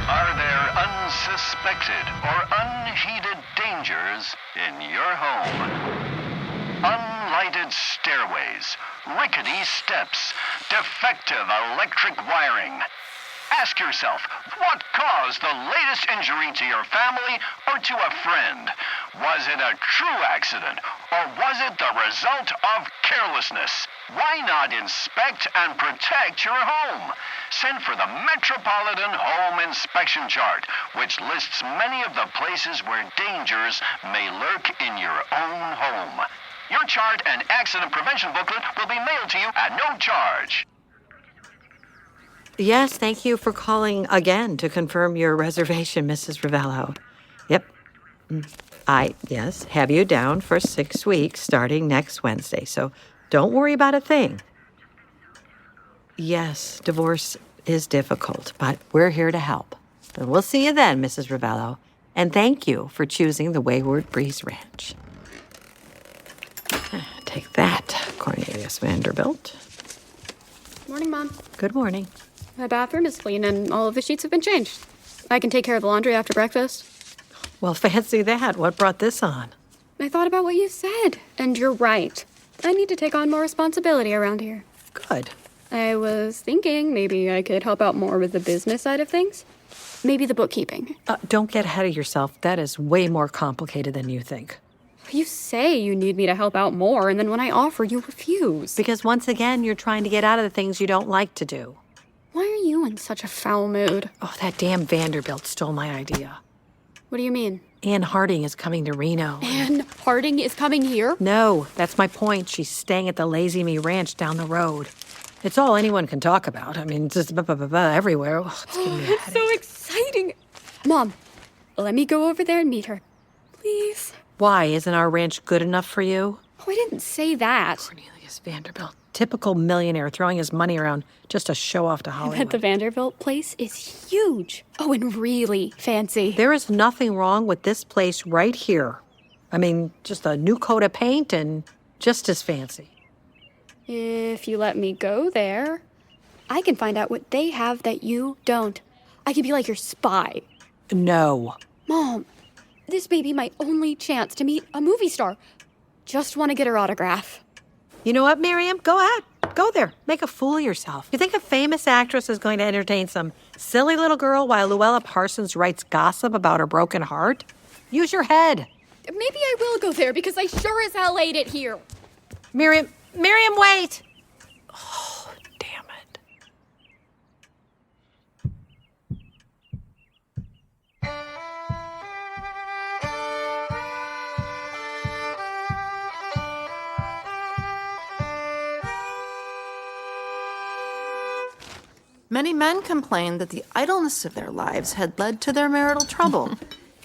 Are there unsuspected or unheeded dangers in your home? Unlighted stairways, rickety steps, defective electric wiring. Ask yourself, what caused the latest injury to your family or to a friend? Was it a true accident, or was it the result of carelessness? Why not inspect and protect your home? Send for the Metropolitan Home Inspection Chart, which lists many of the places where dangers may lurk in your own home. Your chart and accident prevention booklet will be mailed to you at no charge. Yes, thank you for calling again to confirm your reservation, Mrs. Ravello. Yep. I have you down for 6 weeks starting next Wednesday, so don't worry about a thing. Yes, divorce is difficult, but we're here to help. And we'll see you then, Mrs. Ravello. And thank you for choosing the Wayward Breeze Ranch. Take that, Cornelius Vanderbilt. Morning, Mom. Good morning. My bathroom is clean and all of the sheets have been changed. I can take care of the laundry after breakfast. Well, fancy that. What brought this on? I thought about what you said, and you're right. I need to take on more responsibility around here. Good. I was thinking maybe I could help out more with the business side of things. Maybe the bookkeeping. Don't get ahead of yourself. That is way more complicated than you think. You say you need me to help out more, and then when I offer, you refuse. Because once again, you're trying to get out of the things you don't like to do. Why are you in such a foul mood? Oh, that damn Vanderbilt stole my idea. What do you mean? Ann Harding is coming to Reno. Ann Harding is coming here? No, that's my point. She's staying at the Lazy Me Ranch down the road. It's all anyone can talk about. I mean, just everywhere. Oh, it's giving me a It's headache. so exciting. Mom, let me go over there and meet her. Please. Why? Isn't our ranch good enough for you? Oh, I didn't say that. Cornelius Vanderbilt. Typical millionaire throwing his money around just to show off to I bet Hollywood. the Vanderbilt place is huge. Oh, and really fancy. There is nothing wrong with this place right here. I mean, just a new coat of paint and just as fancy. If you let me go there, I can find out what they have that you don't. I could be like your spy. No. Mom, this may be my only chance to meet a movie star. Just want to get her autograph. You know what, Miriam? Go ahead. Go there. Make a fool of yourself. You think a famous actress is going to entertain some silly little girl while Luella Parsons writes gossip about her broken heart? Use your head. Maybe I will go there because I sure as hell ate it here. Miriam, wait! Oh, damn it. Many men complained that the idleness of their lives had led to their marital trouble.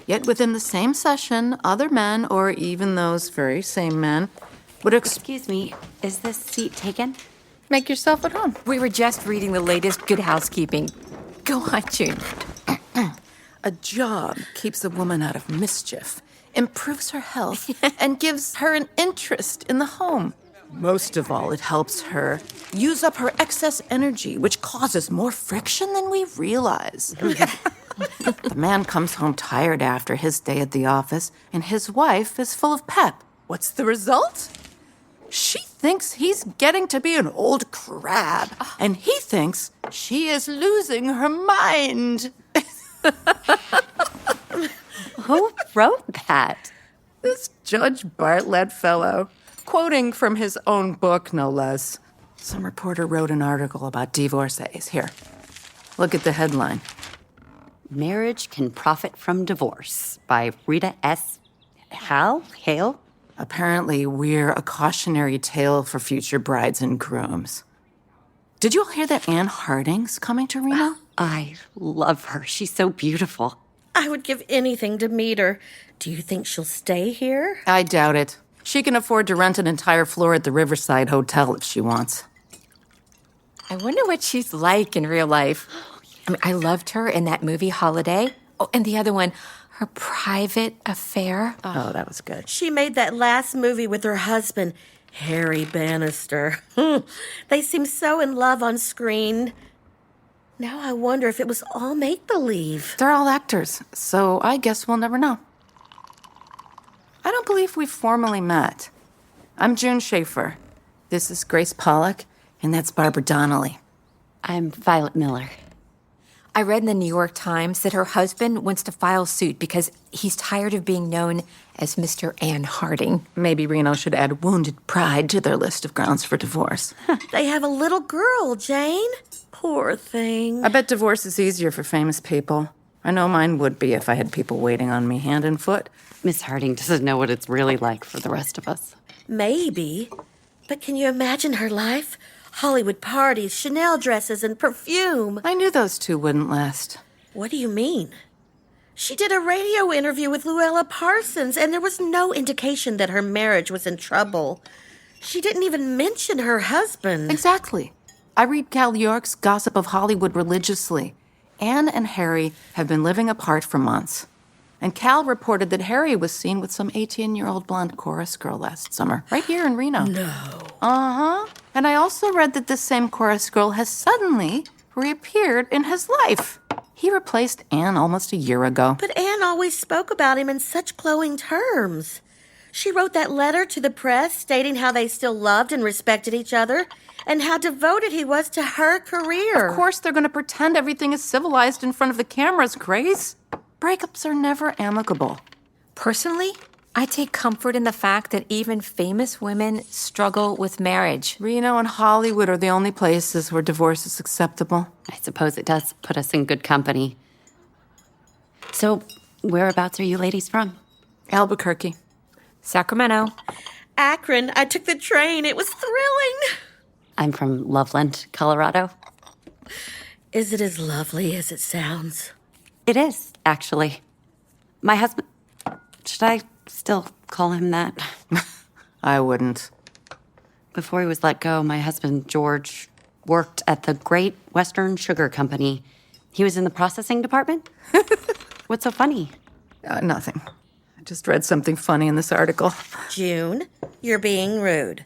Yet within the same session, other men, or even those very same men, would Excuse me, is this seat taken? make yourself at home. We were just reading the latest Good Housekeeping. Go on, June. A job keeps a woman out of mischief, improves her health, and gives her an interest in the home. Most of all, it helps her use up her excess energy, which causes more friction than we realize. The man comes home tired after his day at the office, and his wife is full of pep. What's the result? She thinks he's getting to be an old crab, and he thinks she is losing her mind. Who wrote that? This Judge Bartlett fellow, quoting from his own book, no less. Some reporter wrote an article about divorcees. Here, look at the headline. Marriage Can Profit from Divorce by Rita S. Hale? Apparently, we're a cautionary tale for future brides and grooms. Did you all hear that Ann Harding's coming to Reno? I love her. She's so beautiful. I would give anything to meet her. Do you think she'll stay here? I doubt it. She can afford to rent an entire floor at the Riverside Hotel if she wants. I wonder what she's like in real life. I mean, I loved her in that movie Holiday. Oh, and the other one, Her Private Affair. Oh, that was good. She made that last movie with her husband, Harry Bannister. They seem so in love on screen. Now I wonder if it was all make-believe. They're all actors, so I guess we'll never know. I don't believe we've formally met. I'm June Schafer. This is Grace Pollack, and that's Barbara Donnelley. I'm Violet Miller. I read in the New York Times that her husband wants to file suit because he's tired of being known as Mr. Ann Harding. Maybe Reno should add wounded pride to their list of grounds for divorce. They have a little girl, Jane. Poor thing. I bet divorce is easier for famous people. I know mine would be if I had people waiting on me hand and foot. Miss Harding doesn't know what it's really like for the rest of us. Maybe. But can you imagine her life? Hollywood parties, Chanel dresses, and perfume. I knew those two wouldn't last. What do you mean? She did a radio interview with Luella Parsons, and there was no indication that her marriage was in trouble. She didn't even mention her husband. Exactly. I read Cal York's Gossip of Hollywood religiously. Anne and Harry have been living apart for months. And Cal reported that Harry was seen with some 18-year-old blonde chorus girl last summer, right here in Reno. No. Uh-huh. And I also read that this same chorus girl has suddenly reappeared in his life. He replaced Anne almost a year ago. But Anne always spoke about him in such glowing terms. She wrote that letter to the press stating how they still loved and respected each other and how devoted he was to her career. Of course they're going to pretend everything is civilized in front of the cameras, Grace. Breakups are never amicable. Personally, I take comfort in the fact that even famous women struggle with marriage. Reno and Hollywood are the only places where divorce is acceptable. I suppose it does put us in good company. So, whereabouts are you ladies from? Albuquerque. Sacramento. Akron, I took the train. It was thrilling. I'm from Loveland, Colorado. Is it as lovely as it sounds? It is, actually. My husband... Should I still call him that? I wouldn't. Before he was let go, my husband, George, worked at the Great Western Sugar Company. He was in the processing department? What's so funny? Nothing. I just read something funny in this article. June, you're being rude.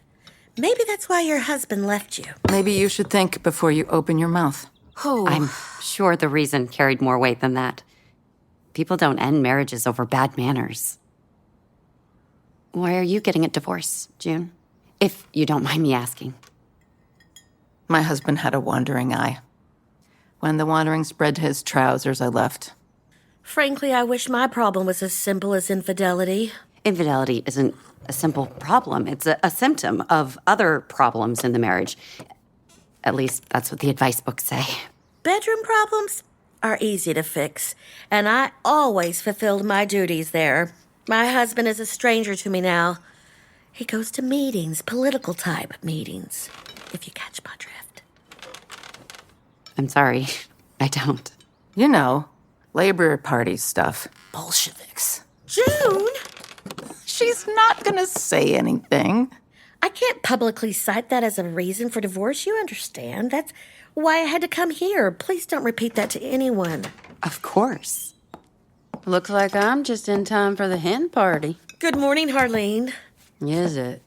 Maybe that's why your husband left you. Maybe you should think before you open your mouth. I'm sure the reason carried more weight than that. People don't end marriages over bad manners. Why are you getting a divorce, June? If you don't mind me asking. My husband had a wandering eye. When the wandering spread to his trousers, I left. Frankly, I wish my problem was as simple as infidelity. Infidelity isn't a simple problem. It's a symptom of other problems in the marriage. At least that's what the advice books say. Bedroom problems are easy to fix, and I always fulfilled my duties there. My husband is a stranger to me now. He goes to meetings, political type meetings, if you catch my drift. I'm sorry. I don't. You know, Labor Party stuff. Bolsheviks. June! She's not gonna say anything. I can't publicly cite that as a reason for divorce, you understand. That's why I had to come here. Please don't repeat that to anyone. Of course. Looks like I'm just in time for the hen party. Good morning, Harlean. Is it?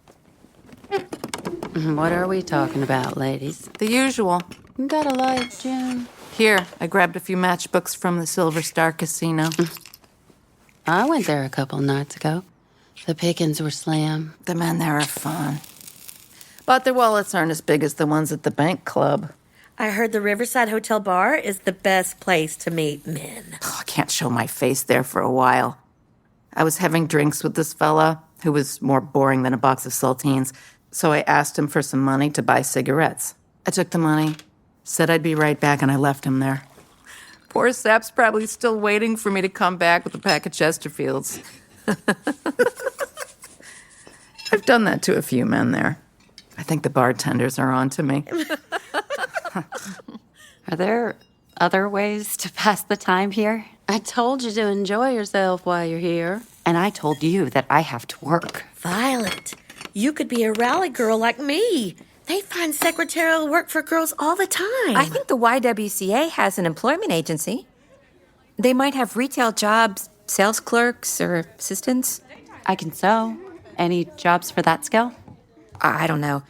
What are we talking about, ladies? The usual. You got a light, June? Here, I grabbed a few matchbooks from the Silver Star Casino. I went there a couple nights ago. The pickings were slim. The men there are fun. But their wallets aren't as big as the ones at the bank club. I heard the Riverside Hotel Bar is the best place to meet men. Oh, I can't show my face there for a while. I was having drinks with this fella who was more boring than a box of saltines, so I asked him for some money to buy cigarettes. I took the money, said I'd be right back, and I left him there. Poor Sap's probably still waiting for me to come back with a pack of Chesterfields. I've done that to a few men there. I think the bartenders are on to me. Are there other ways to pass the time here? I told you to enjoy yourself while you're here. And I told you that I have to work. Violet, you could be a rally girl like me. They find secretarial work for girls all the time. I think the YWCA has an employment agency. They might have retail jobs, sales clerks, or assistants. I can sew. Any jobs for that skill? I don't know.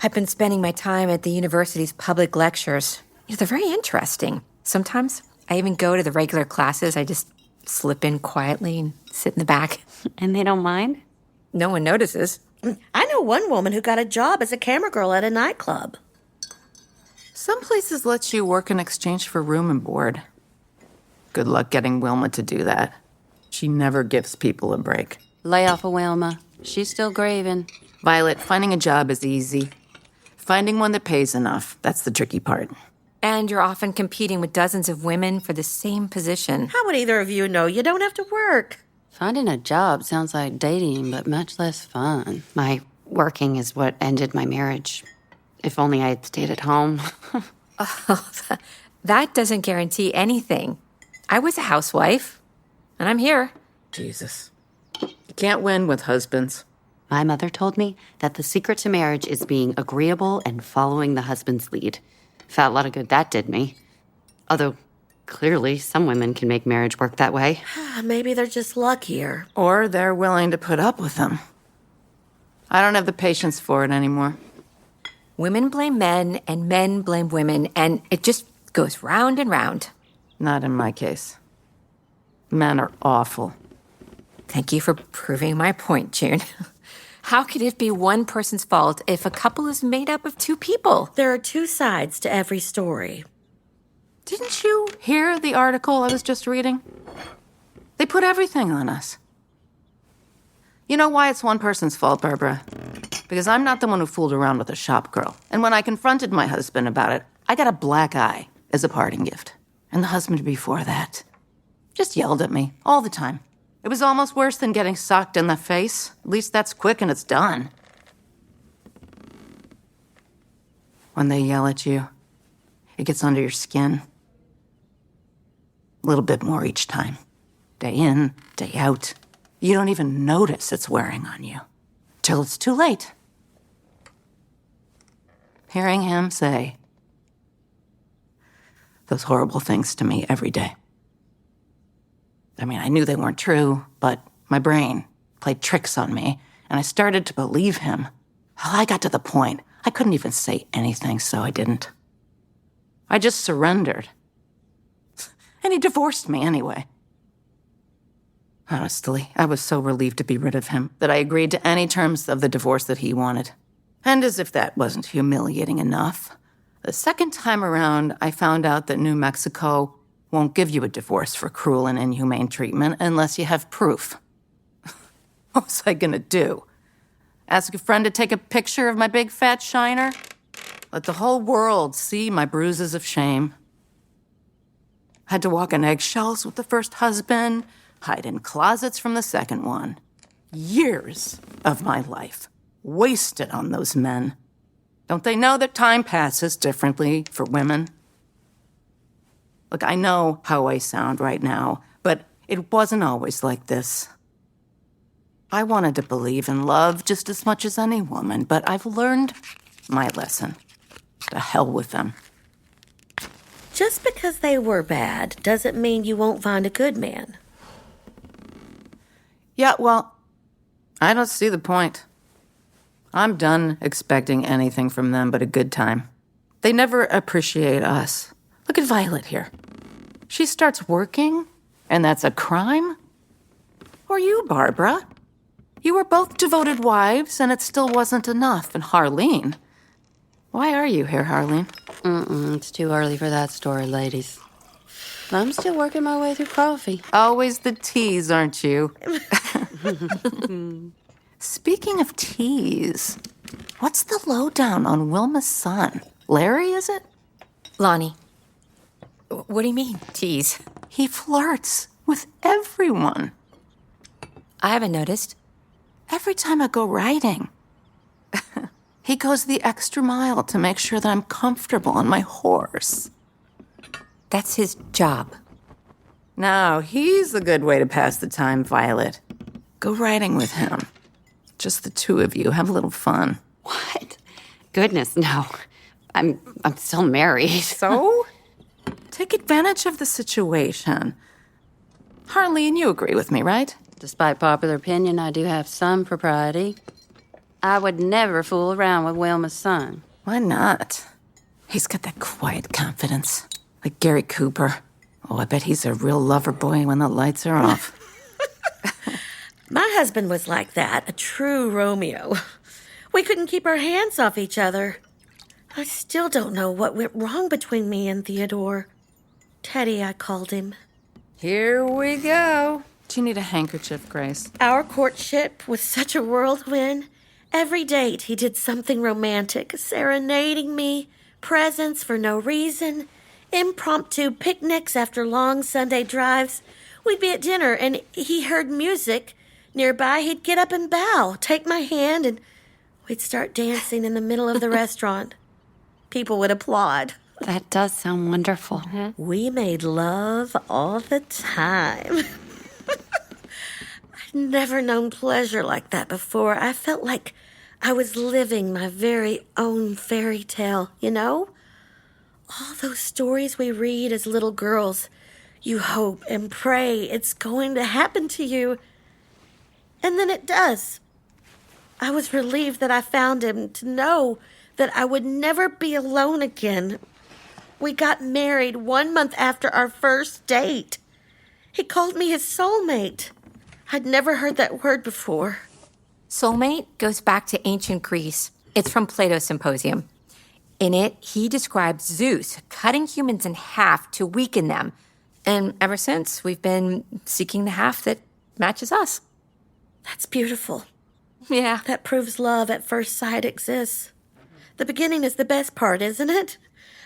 I've been spending my time at the university's public lectures. They're very interesting. Sometimes I even go to the regular classes. I just slip in quietly and sit in the back. And they don't mind? No one notices. I know one woman who got a job as a camera girl at a nightclub. Some places let you work in exchange for room and board. Good luck getting Wilma to do that. She never gives people a break. Lay off of Wilma. She's still grieving. Violet, finding a job is easy. Finding one that pays enough, that's the tricky part. And you're often competing with dozens of women for the same position. How would either of you know you don't have to work? Finding a job sounds like dating, but much less fun. My working is what ended my marriage. If only I had stayed at home. That doesn't guarantee anything. I was a housewife, and I'm here. Jesus. You can't win with husbands. My mother told me that the secret to marriage is being agreeable and following the husband's lead. Felt a lot of good that did me. Although, clearly, some women can make marriage work that way. Maybe they're just luckier. Or they're willing to put up with them. I don't have the patience for it anymore. Women blame men, and men blame women, and it just goes round and round. Not in my case. Men are awful. Thank you for proving my point, June. How could it be one person's fault if a couple is made up of two people? There are two sides to every story. Didn't you hear the article I was just reading? They put everything on us. You know why it's one person's fault, Barbara? Because I'm not the one who fooled around with a shop girl. And when I confronted my husband about it, I got a black eye as a parting gift. And the husband before that just yelled at me all the time. It was almost worse than getting socked in the face. At least that's quick and it's done. When they yell at you, it gets under your skin. A little bit more each time. Day in, day out. You don't even notice it's wearing on you. Till it's too late. Hearing him say those horrible things to me every day. I mean, I knew they weren't true, but my brain played tricks on me, and I started to believe him. Well, I got to the point I couldn't even say anything, so I didn't. I just surrendered. And he divorced me anyway. Honestly, I was so relieved to be rid of him that I agreed to any terms of the divorce that he wanted. And as if that wasn't humiliating enough, the second time around, I found out that New Mexico won't give you a divorce for cruel and inhumane treatment unless you have proof. What was I gonna do? Ask a friend to take a picture of my big fat shiner? Let the whole world see my bruises of shame? Had to walk on eggshells with the first husband, hide in closets from the second one. Years of my life wasted on those men. Don't they know that time passes differently for women? Look, I know how I sound right now, but it wasn't always like this. I wanted to believe in love just as much as any woman, but I've learned my lesson. To hell with them. Just because they were bad doesn't mean you won't find a good man. Yeah, well, I don't see the point. I'm done expecting anything from them but a good time. They never appreciate us. Look at Violet here. She starts working, and that's a crime? Or you, Barbara? You were both devoted wives, and it still wasn't enough. And Harlean. Why are you here, Harlean? It's too early for that story, ladies. I'm still working my way through coffee. Always the teas, aren't you? Speaking of teas, what's the lowdown on Wilma's son? Larry, is it? Lonnie, what do you mean, tease? He flirts with everyone. I haven't noticed. Every time I go riding, he goes the extra mile to make sure that I'm comfortable on my horse. That's his job. Now, he's a good way to pass the time, Violet. Go riding with him. Just the two of you. Have a little fun. What? Goodness, no. I'm still married. So? Take advantage of the situation. Harlean, you agree with me, right? Despite popular opinion, I do have some propriety. I would never fool around with Wilma's son. Why not? He's got that quiet confidence, like Gary Cooper. Oh, I bet he's a real lover boy when the lights are off. My husband was like that, a true Romeo. We couldn't keep our hands off each other. I still don't know what went wrong between me and Theodore. Teddy, I called him. Here we go. Do you need a handkerchief, Grace? Our courtship was such a whirlwind. Every date he did something romantic, serenading me, presents for no reason, impromptu picnics after long Sunday drives. We'd be at dinner and he heard music. Nearby, he'd get up and bow, take my hand, and we'd start dancing in the middle of the restaurant. People would applaud. That does sound wonderful. We made love all the time. I'd never known pleasure like that before. I felt like I was living my very own fairy tale, you know? All those stories we read as little girls. You hope and pray it's going to happen to you. And then it does. I was relieved that I found him, to know that I would never be alone again. We got married 1 month after our first date. He called me his soulmate. I'd never heard that word before. Soulmate goes back to ancient Greece. It's from Plato's Symposium. In it, he describes Zeus cutting humans in half to weaken them. And ever since, we've been seeking the half that matches us. That's beautiful. Yeah. That proves love at first sight exists. The beginning is the best part, isn't it?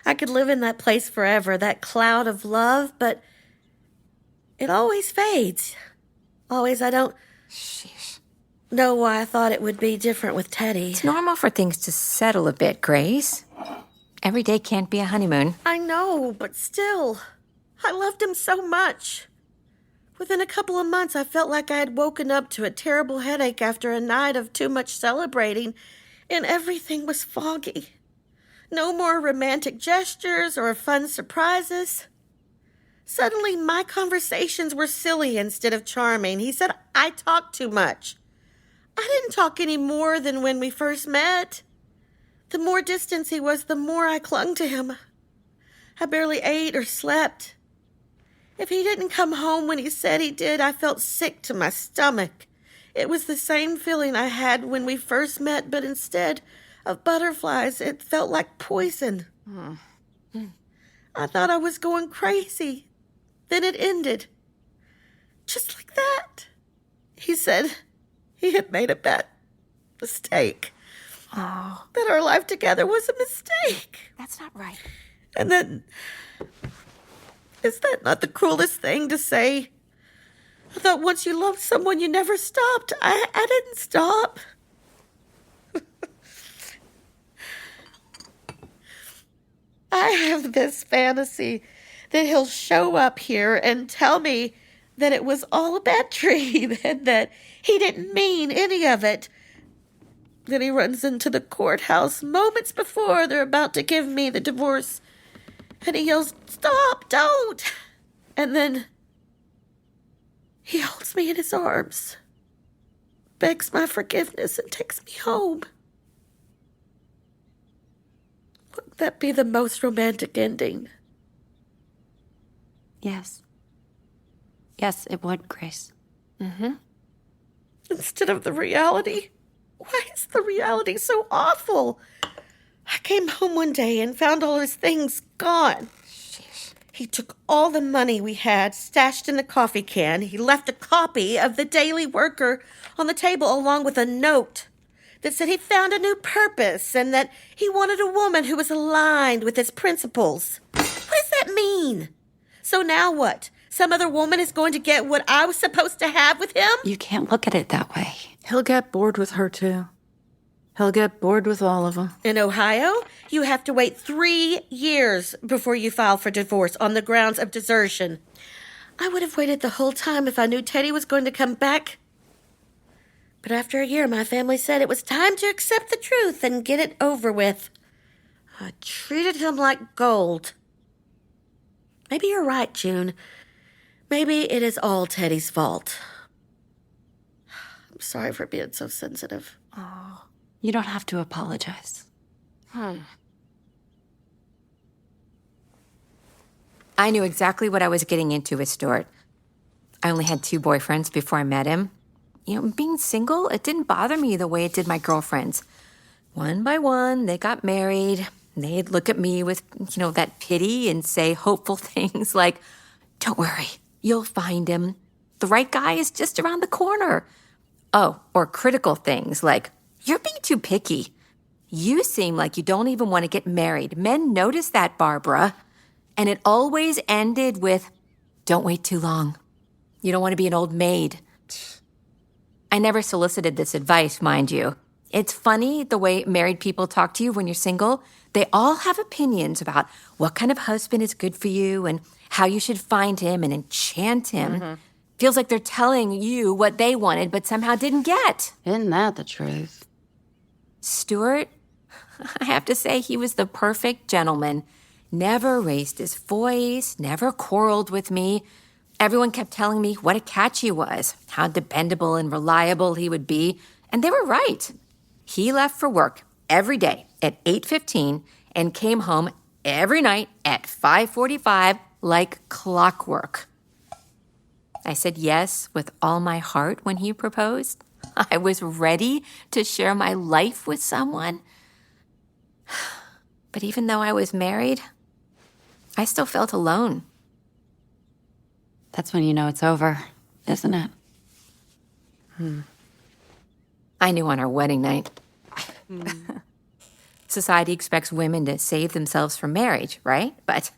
I could live in that place forever, that cloud of love, but it always fades. Always, I don't know why I thought it would be different with Teddy. It's normal for things to settle a bit, Grace. Every day can't be a honeymoon. I know, but still, I loved him so much. Within a couple of months, I felt like I had woken up to a terrible headache after a night of too much celebrating, and everything was foggy. No more romantic gestures or fun surprises. Suddenly, my conversations were silly instead of charming. He said I talked too much. I didn't talk any more than when we first met. The more distance he was, the more I clung to him. I barely ate or slept. If he didn't come home when he said he did, I felt sick to my stomach. It was the same feeling I had when we first met, but instead of butterflies, it felt like poison. I thought I was going crazy. Then it ended. Just like that. He said he had made a bad mistake. Oh, That our life together was a mistake. that's not right. And then, is that not the cruelest thing to say? I thought once you loved someone, you never stopped. I didn't stop. I have this fantasy that he'll show up here and tell me that it was all a bad dream and that he didn't mean any of it. Then he runs into the courthouse moments before they're about to give me the divorce. And he yells, "Stop, don't!" And then he holds me in his arms, begs my forgiveness, and takes me home. Wouldn't that be the most romantic ending? Yes. Yes, it would, Grace. Instead of the reality? Why is the reality so awful? I came home one day and found all his things gone. He took all the money we had stashed in the coffee can. He left a copy of the Daily Worker on the table along with a note that said he found a new purpose and that he wanted a woman who was aligned with his principles. What does that mean? So now what? Some other woman is going to get what I was supposed to have with him? You can't look at it that way. He'll get bored with her, too. He'll get bored with all of them. In Ohio, you have to wait 3 years before you file for divorce on the grounds of desertion. I would have waited the whole time if I knew Teddy was going to come back. But after a year, my family said it was time to accept the truth and get it over with. I treated him like gold. Maybe you're right, June. Maybe it is all Teddy's fault. I'm sorry for being so sensitive. You don't have to apologize. I knew exactly what I was getting into with Stuart. I only had 2 boyfriends before I met him. Being single, it didn't bother me the way it did my girlfriends. One by one, they got married. They'd look at me with, that pity and say hopeful things like, "Don't worry, you'll find him. The right guy is just around the corner." Oh, or critical things like, "You're being too picky. You seem like you don't even want to get married. Men notice that, Barbara." And it always ended with, "Don't wait too long. You don't want to be an old maid." I never solicited this advice, mind you. It's funny the way married people talk to you when you're single. They all have opinions about what kind of husband is good for you and how you should find him and enchant him. Feels like they're telling you what they wanted but somehow didn't get. Isn't that the truth? Stuart, I have to say he was the perfect gentleman. Never raised his voice, never quarreled with me. Everyone kept telling me what a catch he was, how dependable and reliable he would be, and they were right. He left for work every day at 8:15 and came home every night at 5:45 like clockwork. I said yes with all my heart when he proposed. I was ready to share my life with someone. But even though I was married, I still felt alone. That's when you know it's over, isn't it? I knew on our wedding night. Society expects women to save themselves from marriage, right? But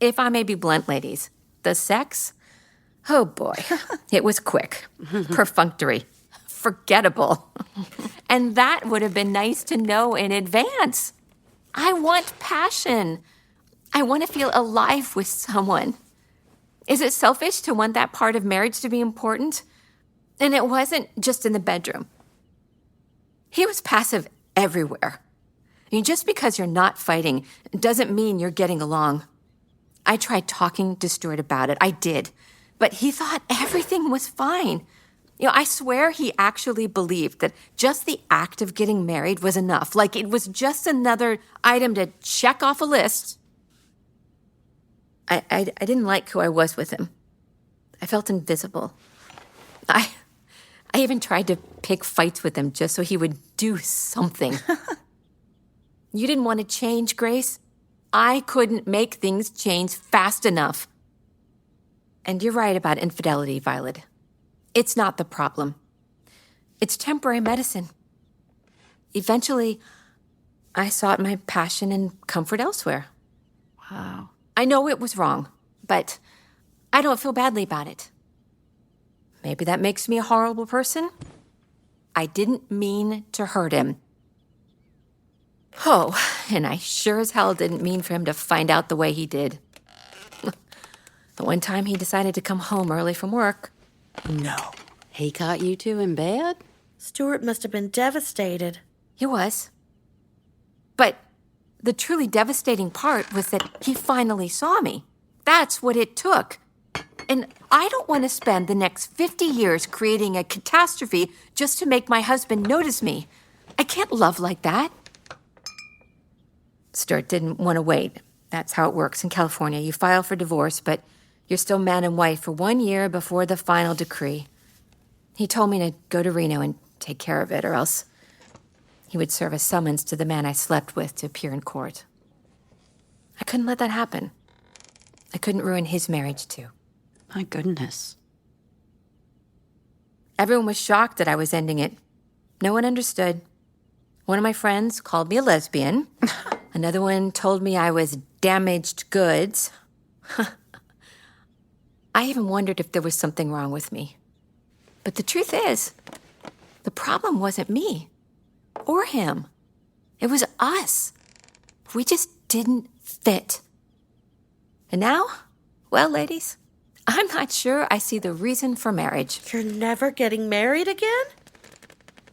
if I may be blunt, ladies, the sex, oh boy, it was quick, perfunctory, forgettable. And that would have been nice to know in advance. I want passion. I want to feel alive with someone. Is it selfish to want that part of marriage to be important? And it wasn't just in the bedroom. He was passive everywhere. Just because you're not fighting doesn't mean you're getting along. I tried talking to Stuart about it. I did. But he thought everything was fine. I swear he actually believed that just the act of getting married was enough. Like it was just another item to check off a list. I didn't like who I was with him. I felt invisible. I even tried to pick fights with him just so he would do something. You didn't want to change, Grace? I couldn't make things change fast enough. And you're right about infidelity, Violet. It's not the problem. It's temporary medicine. Eventually, I sought my passion and comfort elsewhere. Wow. I know it was wrong, but I don't feel badly about it. Maybe that makes me a horrible person. I didn't mean to hurt him. Oh, and I sure as hell didn't mean for him to find out the way he did. The one time he decided to come home early from work. No. He caught you two in bed? Stuart must have been devastated. He was. But the truly devastating part was that he finally saw me. That's what it took. And I don't want to spend the next 50 years creating a catastrophe just to make my husband notice me. I can't love like that. Stuart didn't want to wait. That's how it works in California. You file for divorce, but you're still man and wife for 1 year before the final decree. He told me to go to Reno and take care of it, or else he would serve a summons to the man I slept with to appear in court. I couldn't let that happen. I couldn't ruin his marriage, too. My goodness. Everyone was shocked that I was ending it. No one understood. One of my friends called me a lesbian. Another one told me I was damaged goods. I even wondered if there was something wrong with me. But the truth is, the problem wasn't me or him. It was us. We just didn't fit. And now, well, ladies, I'm not sure I see the reason for marriage. You're never getting married again?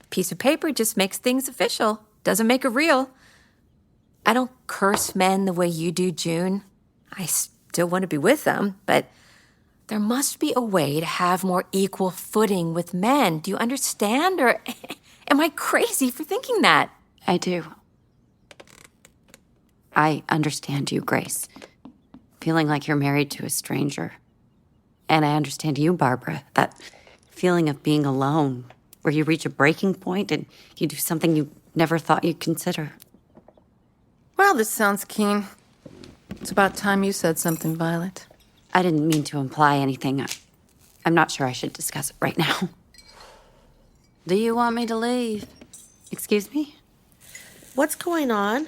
Piece of paper just makes things official, doesn't make it real. I don't curse men the way you do, June. I still want to be with them, but there must be a way to have more equal footing with men. Do you understand? Or am I crazy for thinking that? I do. I understand you, Grace. feeling like you're married to a stranger. And I understand you, Barbara, that feeling of being alone, where you reach a breaking point and you do something you never thought you'd consider. Well, this sounds keen. It's about time you said something, Violet. I didn't mean to imply anything. I'm not sure I should discuss it right now. Do you want me to leave? Excuse me? What's going on?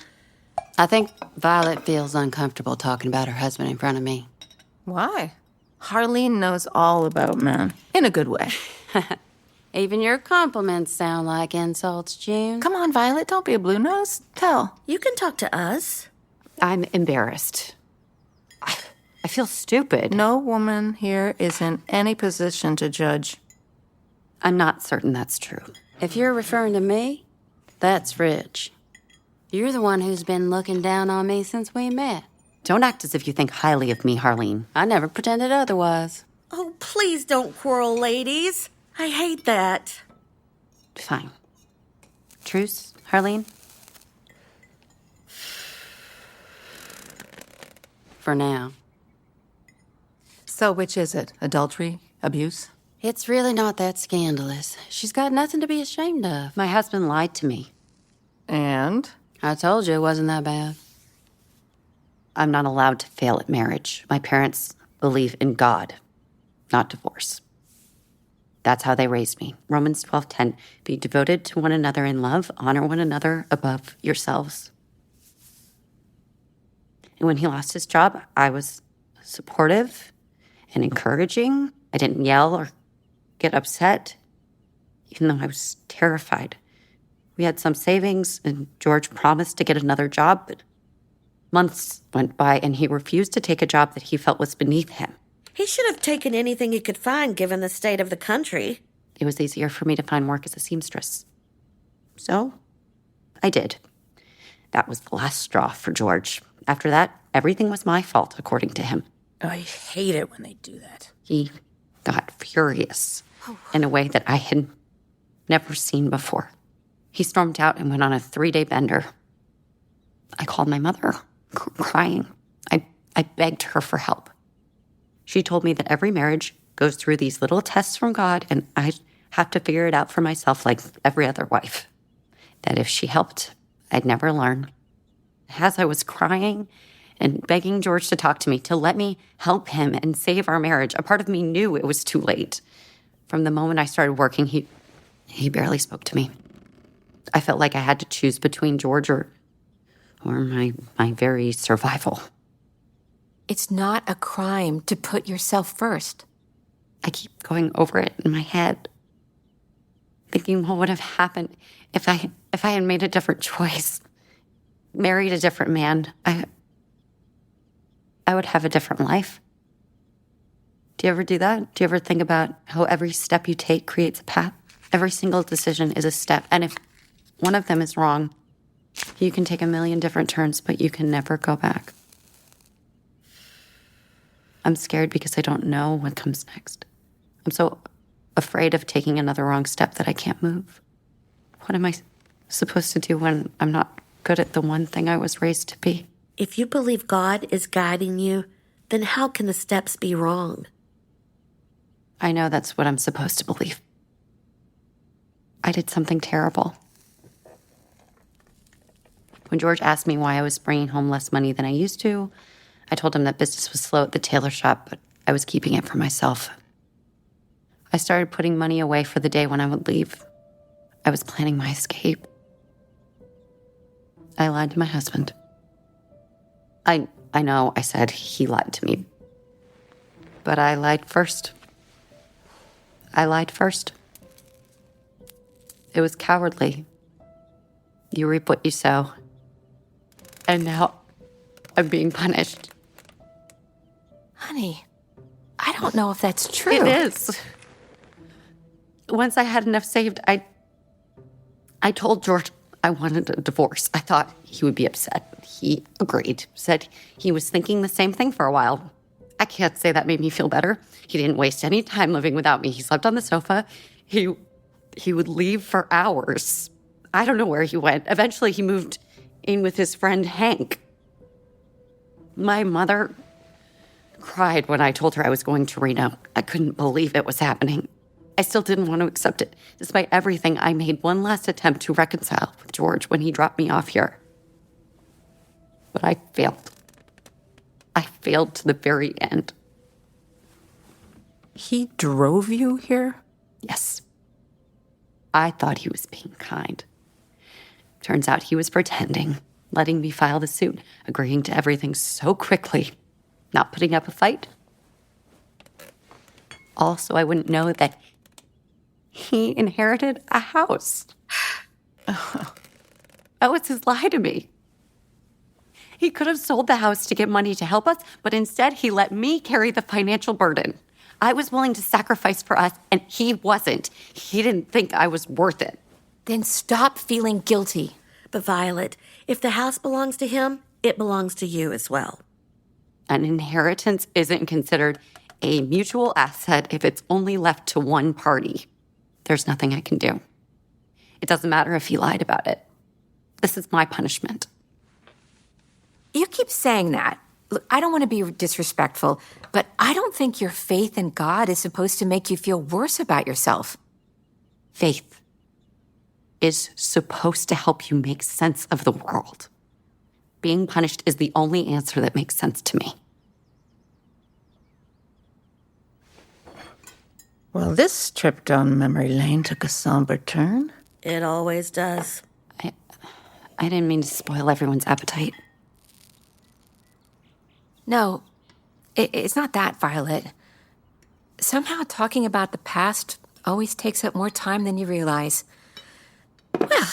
I think Violet feels uncomfortable talking about her husband in front of me. Why? Harlean knows all about men. In a good way. Even your compliments sound like insults, June. Come on, Violet, don't be a blue nose. Tell. You can talk to us. I'm embarrassed. I feel stupid. No woman here is in any position to judge. I'm not certain that's true. If you're referring to me, that's Rich. You're the one who's been looking down on me since we met. Don't act as if you think highly of me, Harlean. I never pretended otherwise. Oh, please don't quarrel, ladies. I hate that. Fine. Truce, Harlean? For now. So which is it? Adultery? Abuse? It's really not that scandalous. She's got nothing to be ashamed of. My husband lied to me. And? I told you it wasn't that bad. I'm not allowed to fail at marriage. My parents believe in God, not divorce. That's how they raised me. Romans 12:10, be devoted to one another in love, honor one another above yourselves. And when he lost his job, I was supportive and encouraging. I didn't yell or get upset, even though I was terrified. We had some savings, and George promised to get another job, but months went by, and he refused to take a job that he felt was beneath him. He should have taken anything he could find, given the state of the country. It was easier for me to find work as a seamstress. So, I did. That was the last straw for George. After that, everything was my fault, according to him. I hate it when they do that. He got furious in a way that I had never seen before. He stormed out and went on a 3-day bender. I called my mother, crying. I begged her for help. She told me that every marriage goes through these little tests from God, and I have to figure it out for myself like every other wife. That if she helped, I'd never learn. As I was crying and begging George to talk to me, to let me help him and save our marriage, a part of me knew it was too late. From the moment I started working, he barely spoke to me. I felt like I had to choose between George or my very survival. It's not a crime to put yourself first. I keep going over it in my head, thinking what would have happened if I had made a different choice, married a different man. I would have a different life. Do you ever do that? Do you ever think about how every step you take creates a path? Every single decision is a step, and if one of them is wrong, you can take a million different turns, but you can never go back. I'm scared because I don't know what comes next. I'm so afraid of taking another wrong step that I can't move. What am I supposed to do when I'm not good at the one thing I was raised to be? If you believe God is guiding you, then how can the steps be wrong? I know that's what I'm supposed to believe. I did something terrible. When George asked me why I was bringing home less money than I used to, I told him that business was slow at the tailor shop, but I was keeping it for myself. I started putting money away for the day when I would leave. I was planning my escape. I lied to my husband. I know I said he lied to me, but I lied first. It was cowardly. You reap what you sow. And now I'm being punished. Honey, I don't know if that's true. It is. Once I had enough saved, I told George I wanted a divorce. I thought he would be upset. He agreed, said he was thinking the same thing for a while. I can't say that made me feel better. He didn't waste any time living without me. He slept on the sofa. He would leave for hours. I don't know where he went. Eventually, he moved in with his friend Hank. My mother cried when I told her I was going to Reno. I couldn't believe it was happening. I still didn't want to accept it. Despite everything, I made one last attempt to reconcile with George when he dropped me off here. But I failed. I failed to the very end. He drove you here? Yes. I thought he was being kind. Turns out he was pretending, letting me file the suit, agreeing to everything so quickly, not putting up a fight. Also, I wouldn't know that he inherited a house. That was his lie to me. He could have sold the house to get money to help us, but instead he let me carry the financial burden. I was willing to sacrifice for us, and he wasn't. He didn't think I was worth it. Then stop feeling guilty. But Violet, if the house belongs to him, it belongs to you as well. An inheritance isn't considered a mutual asset if it's only left to one party. There's nothing I can do. It doesn't matter if he lied about it. This is my punishment. You keep saying that. Look, I don't want to be disrespectful, but I don't think your faith in God is supposed to make you feel worse about yourself. Faith is supposed to help you make sense of the world. Being punished is the only answer that makes sense to me. Well, this trip down memory lane took a somber turn. It always does. I didn't mean to spoil everyone's appetite. No, it's not that, Violet. Somehow talking about the past always takes up more time than you realize. Well,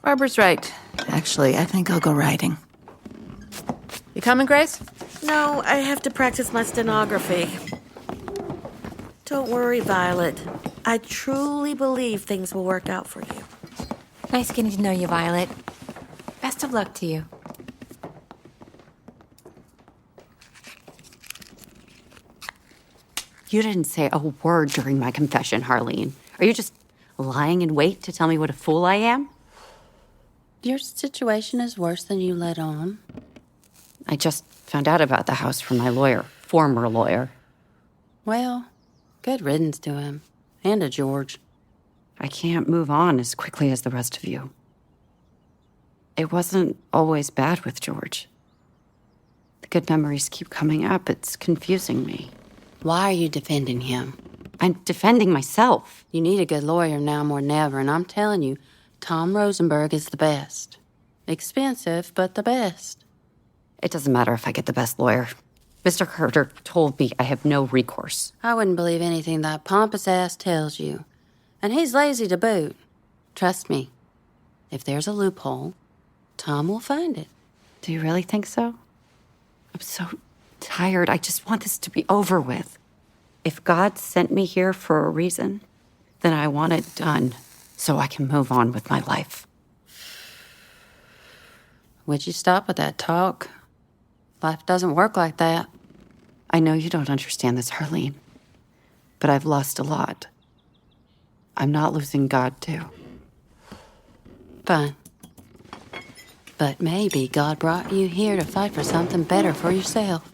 Barbara's right. Actually, I think I'll go riding. You coming, Grace? No, I have to practice my stenography. Don't worry, Violet. I truly believe things will work out for you. Nice getting to know you, Violet. Best of luck to you. You didn't say a word during my confession, Harlean. Are you just lying in wait to tell me what a fool I am? Your situation is worse than you let on. I just found out about the house from my lawyer, former lawyer. Well, good riddance to him. And to George. I can't move on as quickly as the rest of you. It wasn't always bad with George. The good memories keep coming up. It's confusing me. Why are you defending him? I'm defending myself. You need a good lawyer now more than ever, and I'm telling you, Tom Rosenberg is the best. Expensive, but the best. It doesn't matter if I get the best lawyer. Mr. Carter told me I have no recourse. I wouldn't believe anything that pompous ass tells you. And he's lazy to boot. Trust me, if there's a loophole, Tom will find it. Do you really think so? I'm so tired. I just want this to be over with. If God sent me here for a reason, then I want it done so I can move on with my life. Would you stop with that talk? Life doesn't work like that. I know you don't understand this, Harlean, but I've lost a lot. I'm not losing God, too. Fine. But maybe God brought you here to fight for something better for yourself.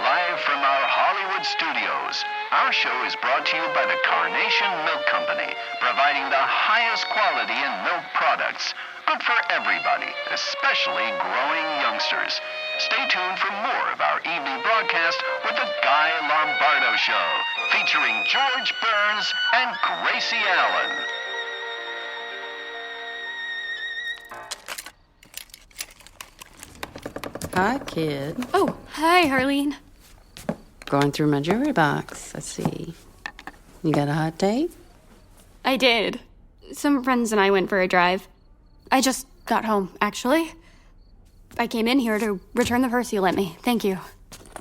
Live from our Hollywood studios, our show is brought to you by the Carnation Milk Company, providing the highest quality in milk products. Good for everybody, especially growing youngsters. Stay tuned for more of our evening broadcast with The Guy Lombardo Show, featuring George Burns and Gracie Allen. Hi, kid. Oh, hi, Harlean. Going through my jewelry box. Let's see. You got a hot date? I did. Some friends and I went for a drive. I just got home, actually. I came in here to return the purse you lent me. Thank you.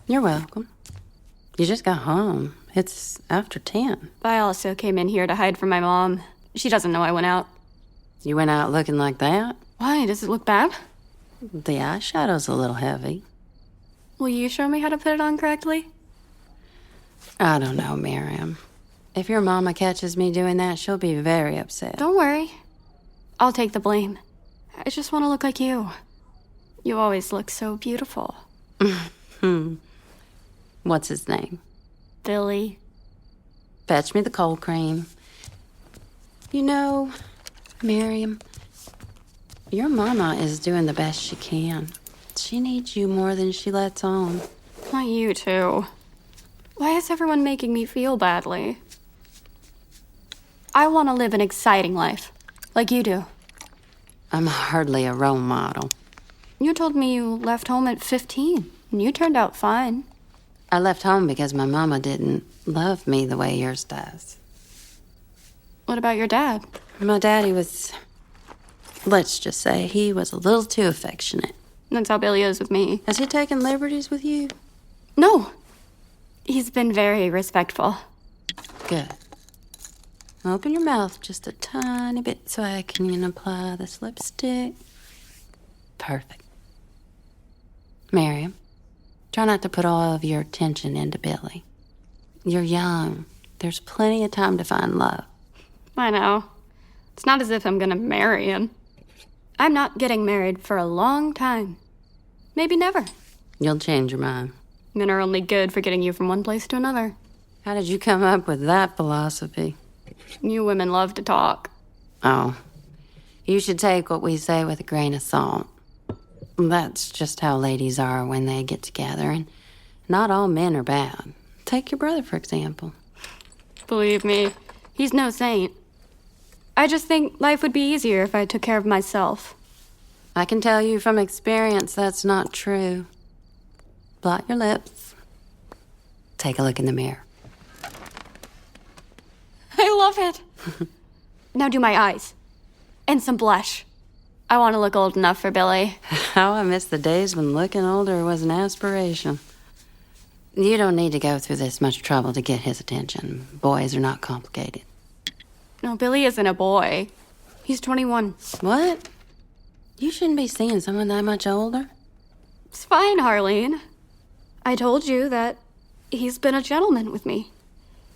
You're welcome. You just got home. It's after 10. I also came in here to hide from my mom. She doesn't know I went out. You went out looking like that? Why? Does it look bad? The eyeshadow's a little heavy. Will you show me how to put it on correctly? I don't know, Miriam. If your mama catches me doing that, she'll be very upset. Don't worry. I'll take the blame. I just want to look like you. You always look so beautiful. What's his name? Billy. Fetch me the cold cream. You know, Miriam, your mama is doing the best she can. She needs you more than she lets on. Not you, too. Why is everyone making me feel badly? I want to live an exciting life, like you do. I'm hardly a role model. You told me you left home at 15, and you turned out fine. I left home because my mama didn't love me the way yours does. What about your dad? My daddy was, let's just say, he was a little too affectionate. That's how Billy is with me. Has he taken liberties with you? No. He's been very respectful. Good. Open your mouth just a tiny bit so I can apply this lipstick. Perfect. Miriam, try not to put all of your attention into Billy. You're young. There's plenty of time to find love. I know. It's not as if I'm gonna marry him. I'm not getting married for a long time. Maybe never. You'll change your mind. Men are only good for getting you from one place to another. How did you come up with that philosophy? You women love to talk. Oh, you should take what we say with a grain of salt. That's just how ladies are when they get together, and not all men are bad. Take your brother, for example. Believe me, he's no saint. I just think life would be easier if I took care of myself. I can tell you from experience that's not true. Blot your lips. Take a look in the mirror. I love it. Now do my eyes. And some blush. I want to look old enough for Billy. How I miss the days when looking older was an aspiration. You don't need to go through this much trouble to get his attention. Boys are not complicated. No, Billy isn't a boy. He's 21. What? You shouldn't be seeing someone that much older. It's fine, Harlean. I told you that he's been a gentleman with me.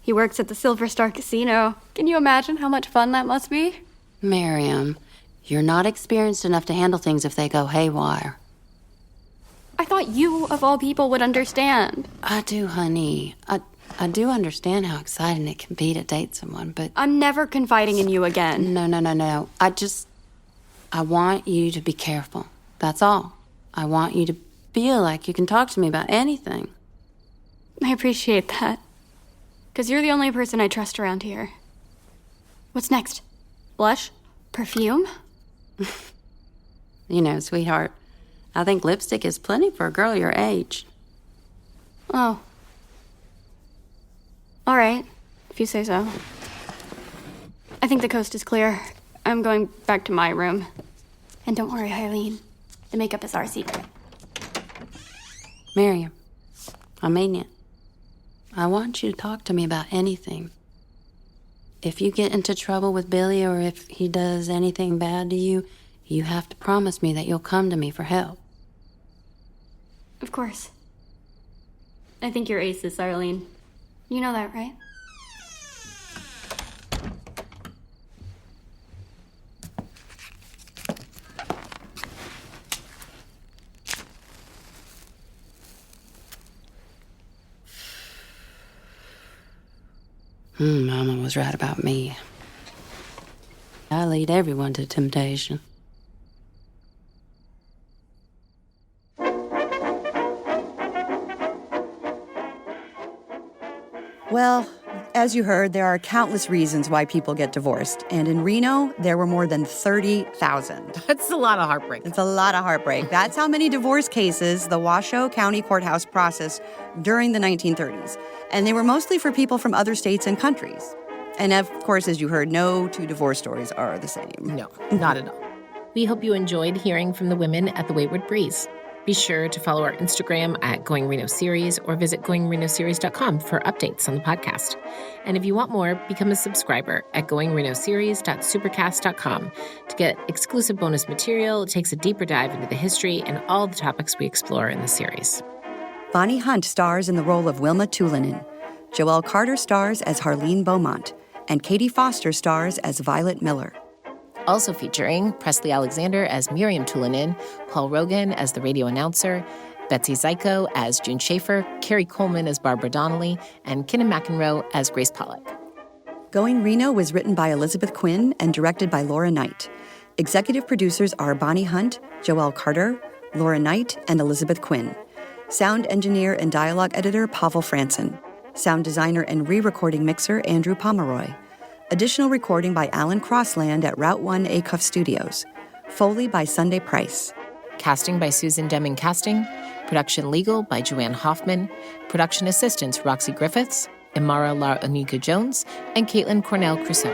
He works at the Silver Star Casino. Can you imagine how much fun that must be? Miriam, you're not experienced enough to handle things if they go haywire. I thought you, of all people, would understand. I do, honey. I do understand how exciting it can be to date someone, but... I'm never confiding in you again. No. I want you to be careful. That's all. I want you to feel like you can talk to me about anything. I appreciate that. Because you're the only person I trust around here. What's next? Blush? Perfume? You know, sweetheart, I think lipstick is plenty for a girl your age. Oh. All right, if you say so. I think the coast is clear. I'm going back to my room. And don't worry, Harlean. The makeup is our secret. Miriam, I mean it. I want you to talk to me about anything. If you get into trouble with Billy or if he does anything bad to you, you have to promise me that you'll come to me for help. Of course. I think you're aces, Harlean. You know that, right? Mama was right about me. I lead everyone to temptation. Well, as you heard, there are countless reasons why people get divorced. And in Reno, there were more than 30,000. That's a lot of heartbreak. It's a lot of heartbreak. That's how many divorce cases the Washoe County Courthouse processed during the 1930s. And they were mostly for people from other states and countries. And of course, as you heard, no two divorce stories are the same. No, not at all. We hope you enjoyed hearing from the women at the Wayward Breeze. Be sure to follow our Instagram at Going Reno Series or visit goingrenoseries.com for updates on the podcast. And if you want more, become a subscriber at goingrenoseries.supercast.com to get exclusive bonus material. It takes a deeper dive into the history and all the topics we explore in the series. Bonnie Hunt stars in the role of Wilma Tülinen. Joelle Carter stars as Harlean Beaumont. And Katie Foster stars as Violet Miller. Also featuring Presley Alexander as Miriam Tülinen, Paul Rogan as the radio announcer, Betsy Zajko as June Schafer, Kari Coleman as Barbara Donnelley, and Kinna McInroe as Grace Pollack. Going Reno was written by Elizabeth Quinn and directed by Laura Knight. Executive producers are Bonnie Hunt, Joelle Carter, Laura Knight, and Elizabeth Quinn. Sound engineer and dialogue editor Pavel Franson. Sound designer and re-recording mixer Andrew Pomeroy. Additional recording by Alan Crossland at Route 1 Acuff Studios. Foley by Sunday Price. Casting by Susan Deming Casting. Production legal by Joanne Hoffman. Production assistants Roxy Griffiths, Imara La Anika Jones, and Caitlin Cornell Crusoe.